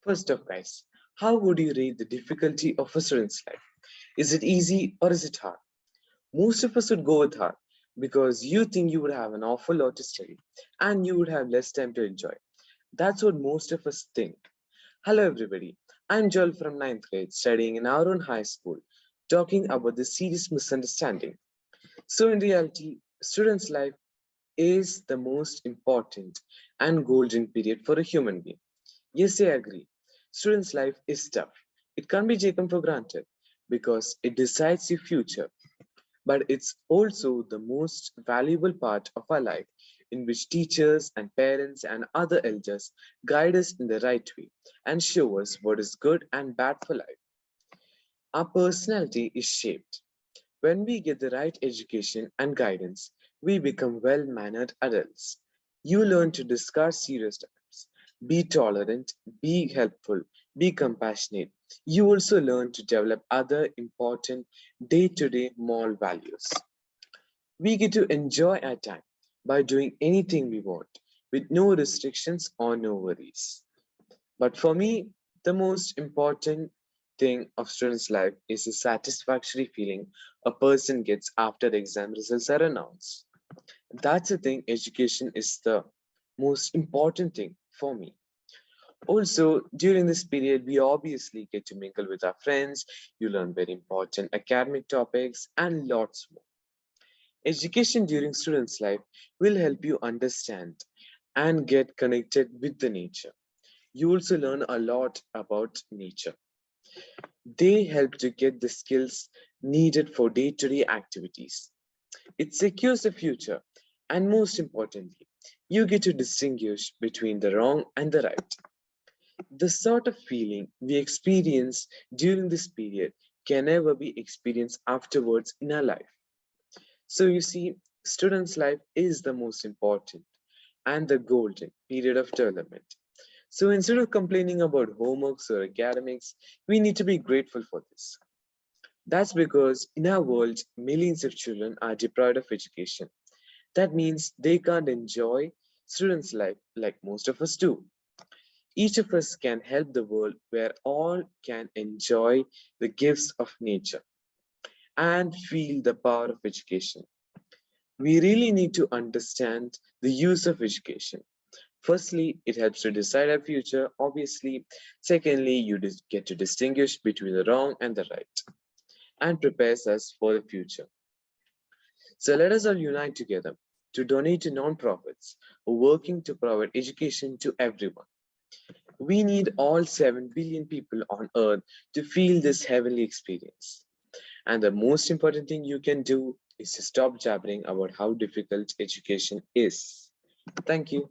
First up, guys, how would you rate the difficulty of a student's life? Is it easy or is it hard? Most of us would go with hard because you think you would have an awful lot to study and you would have less time to enjoy. That's what most of us think. Hello, everybody. I'm Joel from ninth grade, studying in our own high school, talking about the serious misunderstanding. So, in reality, student's life is the most important and golden period for a human being. Yes, I agree. Student's life is tough. It can't be taken for granted because it decides your future, but it's also the most valuable part of our life in which teachers and parents and other elders guide us in the right way and show us what is good and bad for life. Our personality is shaped. When we get the right education and guidance, we become well mannered adults. You learn to discard stereotypes, be tolerant, be helpful, be compassionate. You also learn to develop other important day to day moral values. We get to enjoy our time by doing anything we want with no restrictions or no worries. But for me, the most important thing of student's life is the satisfactory feeling a person gets after the exam results are announced. That's the thing, education is the most important thing for me. Also, during this period, we obviously get to mingle with our friends, you learn very important academic topics, and lots more. Education during students' life will help you understand and get connected with the nature. You also learn a lot about nature. They help to get the skills needed for day to day activities. It secures the future, and most importantly, you get to distinguish between the wrong and the right. The sort of feeling we experience during this period can never be experienced afterwards in our life. So, you see, students' life is the most important and the golden period of development. So instead of complaining about homeworks or academics, we need to be grateful for this. That's because in our world, millions of children are deprived of education. That means they can't enjoy students' life like most of us do. Each of us can help the world where all can enjoy the gifts of nature and feel the power of education. We really need to understand the use of education. Firstly, it helps to decide our future, obviously. Secondly, you get to distinguish between the wrong and the right and prepares us for the future. So let us all unite together to donate to non-profits who are working to provide education to everyone. We need all 7 billion people on earth to feel this heavenly experience. And the most important thing you can do is to stop jabbering about how difficult education is. Thank you.